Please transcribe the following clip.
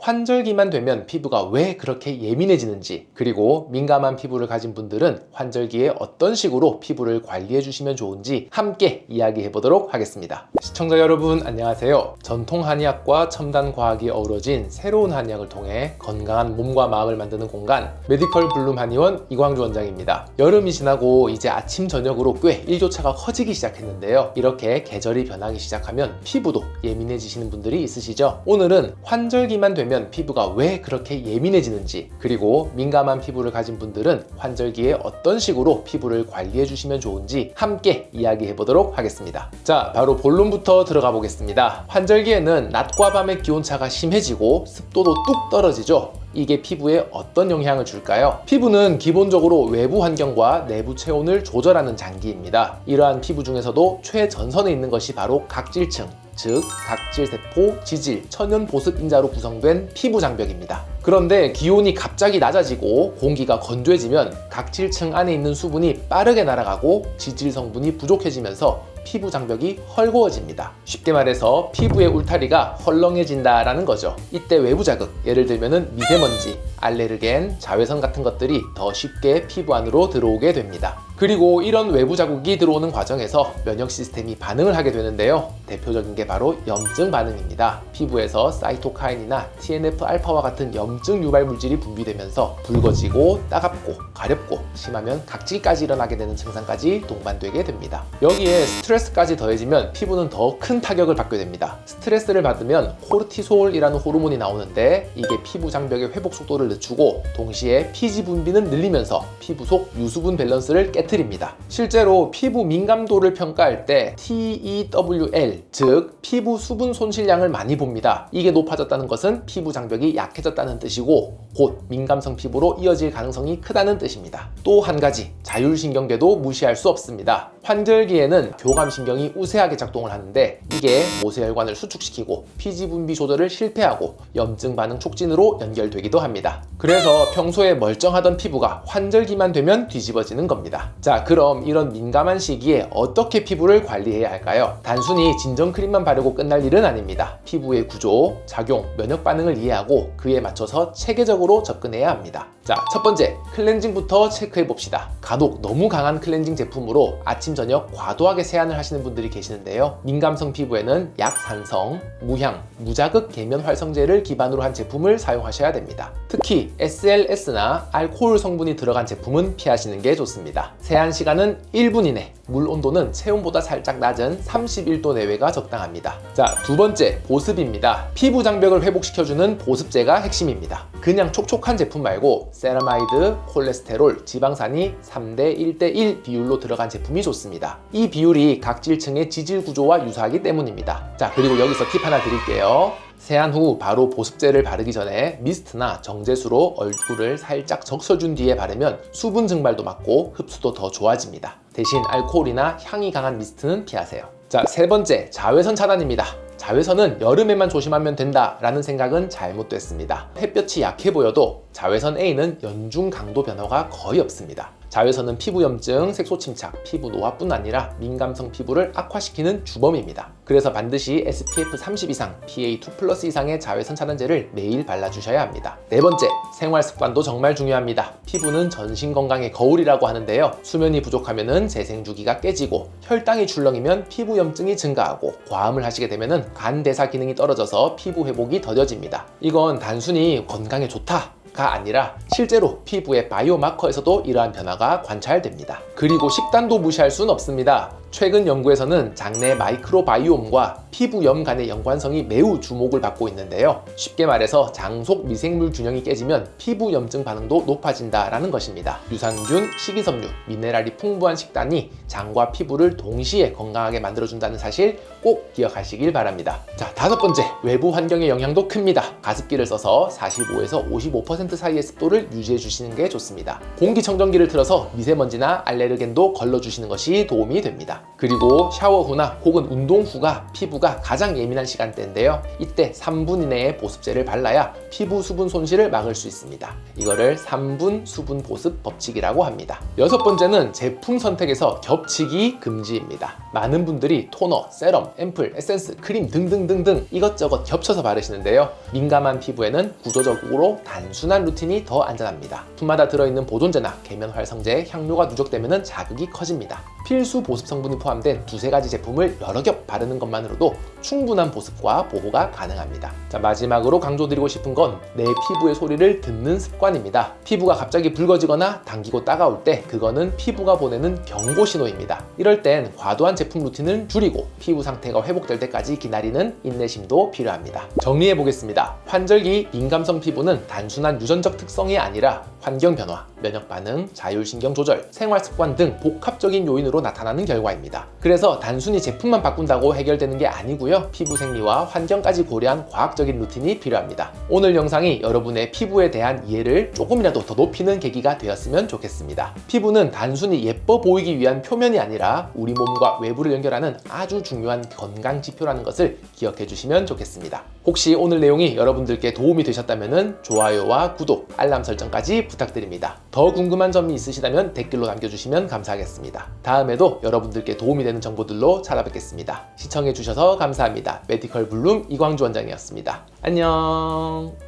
환절기만 되면 피부가 왜 그렇게 예민해지는지, 그리고 민감한 피부를 가진 분들은 환절기에 어떤 식으로 피부를 관리해 주시면 좋은지 함께 이야기해 보도록 하겠습니다. 시청자 여러분 안녕하세요. 전통 한의학과 첨단 과학이 어우러진 새로운 한의학을 통해 건강한 몸과 마음을 만드는 공간, 메디컬 블룸 한의원 이광주 원장입니다. 여름이 지나고 이제 아침 저녁으로 꽤 일교차가 커지기 시작했는데요. 이렇게 계절이 변하기 시작하면 피부도 예민해지시는 분들이 있으시죠? 오늘은 환절기만 되면 피부가 왜 그렇게 예민해지는지, 그리고 민감한 피부를 가진 분들은 환절기에 어떤 식으로 피부를 관리해 주시면 좋은지 함께 이야기해 보도록 하겠습니다. 자, 바로 본론부터 들어가 보겠습니다. 환절기에는 낮과 밤의 기온차가 심해지고 습도도 뚝 떨어지죠. 이게 피부에 어떤 영향을 줄까요? 피부는 기본적으로 외부 환경과 내부 체온을 조절하는 장기입니다. 이러한 피부 중에서도 최전선에 있는 것이 바로 각질층, 즉 각질세포, 지질, 천연보습 인자로 구성된 피부 장벽입니다. 그런데 기온이 갑자기 낮아지고 공기가 건조해지면 각질층 안에 있는 수분이 빠르게 날아가고 지질 성분이 부족해지면서 피부 장벽이 헐거워집니다. 쉽게 말해서 피부의 울타리가 헐렁해진다라는 거죠. 이때 외부 자극, 예를 들면 미세먼지, 알레르겐, 자외선 같은 것들이 더 쉽게 피부 안으로 들어오게 됩니다. 그리고 이런 외부 자극이 들어오는 과정에서 면역 시스템이 반응을 하게 되는데요. 대표적인 게 바로 염증 반응입니다. 피부에서 사이토카인이나 TNF-알파와 같은 염증 유발 물질이 분비되면서 붉어지고 따갑고 가렵고 심하면 각질까지 일어나게 되는 증상까지 동반되게 됩니다. 여기에 스트레스까지 더해지면 피부는 더 큰 타격을 받게 됩니다. 스트레스를 받으면 코르티솔이라는 호르몬이 나오는데 이게 피부 장벽의 회복 속도를 늦추고 동시에 피지 분비는 늘리면서 피부 속 유수분 밸런스를 깨트립니다. 실제로 피부 민감도를 평가할 때 TEWL, 즉 피부 수분 손실량을 많이 봅니다. 이게 높아졌다는 것은 피부 장벽이 약해졌다는 뜻이고 곧 민감성 피부로 이어질 가능성이 크다는 뜻입니다. 또 한 가지, 자율신경계도 무시할 수 없습니다. 환절기에는 교감신경이 우세하게 작동을 하는데 이게 모세혈관을 수축시키고 피지 분비 조절을 실패하고 염증 반응 촉진으로 연결되기도 합니다. 그래서 평소에 멀쩡하던 피부가 환절기만 되면 뒤집어지는 겁니다. 자, 그럼 이런 민감한 시기에 어떻게 피부를 관리해야 할까요? 단순히 진정크림만 바르고 끝날 일은 아닙니다. 피부의 구조, 작용, 면역 반응을 이해하고 그에 맞춰서 체계적으로 접근해야 합니다. 자, 첫 번째, 클렌징부터 체크해 봅시다. 간혹 너무 강한 클렌징 제품으로 아침 저녁 과도하게 세안을 하시는 분들이 계시는데요. 민감성 피부에는 약산성, 무향, 무자극 계면 활성제를 기반으로 한 제품을 사용하셔야 됩니다. 특히 SLS나 알코올 성분이 들어간 제품은 피하시는 게 좋습니다. 세안 시간은 1분 이내, 물 온도는 체온보다 살짝 낮은 31도 내외가 적당합니다. 자, 두 번째, 보습입니다. 피부 장벽을 회복시켜주는 보습제가 핵심입니다. 그냥 촉촉한 제품 말고 세라마이드, 콜레스테롤, 지방산이 3대 1대1 비율로 들어간 제품이 좋습니다. 이 비율이 각질층의 지질 구조와 유사하기 때문입니다. 자, 그리고 여기서 팁 하나 드릴게요. 세안 후 바로 보습제를 바르기 전에 미스트나 정제수로 얼굴을 살짝 적셔준 뒤에 바르면 수분 증발도 막고 흡수도 더 좋아집니다. 대신 알코올이나 향이 강한 미스트는 피하세요. 자, 세 번째, 자외선 차단입니다. 자외선은 여름에만 조심하면 된다라는 생각은 잘못됐습니다. 햇볕이 약해 보여도 자외선 A는 연중 강도 변화가 거의 없습니다. 자외선은 피부 염증, 색소 침착, 피부 노화뿐 아니라 민감성 피부를 악화시키는 주범입니다. 그래서 반드시 SPF 30 이상, PA2+ 이상의 자외선 차단제를 매일 발라주셔야 합니다. 네 번째, 생활 습관도 정말 중요합니다. 피부는 전신 건강의 거울이라고 하는데요. 수면이 부족하면 재생 주기가 깨지고 혈당이 출렁이면 피부 염증이 증가하고 과음을 하시게 되면 간 대사 기능이 떨어져서 피부 회복이 더뎌집니다. 이건 단순히 건강에 좋다 가 아니라 실제로 피부의 바이오마커에서도 이러한 변화가 관찰됩니다. 그리고 식단도 무시할 수는 없습니다. 최근 연구에서는 장내 마이크로바이옴과 피부염 간의 연관성이 매우 주목을 받고 있는데요. 쉽게 말해서 장 속 미생물 균형이 깨지면 피부 염증 반응도 높아진다라는 것입니다. 유산균, 식이섬유, 미네랄이 풍부한 식단이 장과 피부를 동시에 건강하게 만들어준다는 사실 꼭 기억하시길 바랍니다. 자, 다섯 번째, 외부 환경의 영향도 큽니다. 가습기를 써서 45에서 55% 사이의 습도를 유지해 주시는 게 좋습니다. 공기청정기를 틀어서 미세먼지나 알레르겐도 걸러주시는 것이 도움이 됩니다. 그리고 샤워 후나 혹은 운동 후가 피부가 피부가 가장 예민한 시간대인데요. 이때 3분 이내에 보습제를 발라야 피부 수분 손실을 막을 수 있습니다. 이거를 3분 수분 보습 법칙이라고 합니다. 여섯 번째는 제품 선택에서 겹치기 금지입니다. 많은 분들이 토너, 세럼, 앰플, 에센스, 크림 등등등등 이것저것 겹쳐서 바르시는데요. 민감한 피부에는 구조적으로 단순한 루틴이 더 안전합니다. 품마다 들어있는 보존제나 계면 활성제, 향료가 누적되면 자극이 커집니다. 필수 보습 성분이 포함된 두세 가지 제품을 여러 겹 바르는 것만으로도 충분한 보습과 보호가 가능합니다. 자, 마지막으로 강조드리고 싶은 건 내 피부의 소리를 듣는 습관입니다. 피부가 갑자기 붉어지거나 당기고 따가울 때 그거는 피부가 보내는 경고 신호입니다. 이럴 땐 과도한 제품 루틴을 줄이고 피부 상태가 회복될 때까지 기다리는 인내심도 필요합니다. 정리해 보겠습니다. 환절기 민감성 피부는 단순한 유전적 특성이 아니라 환경 변화, 면역 반응, 자율신경 조절, 생활 습관 등 복합적인 요인으로 나타나는 결과입니다. 그래서 단순히 제품만 바꾼다고 해결되는 게 아니고요. 피부 생리와 환경까지 고려한 과학적인 루틴이 필요합니다. 오늘 영상이 여러분의 피부에 대한 이해를 조금이라도 더 높이는 계기가 되었으면 좋겠습니다. 피부는 단순히 예뻐 보이기 위한 표면이 아니라 우리 몸과 외부를 연결하는 아주 중요한 건강 지표라는 것을 기억해 주시면 좋겠습니다. 혹시 오늘 내용이 여러분들께 도움이 되셨다면 좋아요와 구독, 알람 설정까지 부탁드립니다. 더 궁금한 점이 있으시다면 댓글로 남겨주시면 감사하겠습니다. 다음에도 여러분들께 도움이 되는 정보들로 찾아뵙겠습니다. 시청해 주셔서 감사합니다. 메디컬 블룸 이광주 원장이었습니다. 안녕.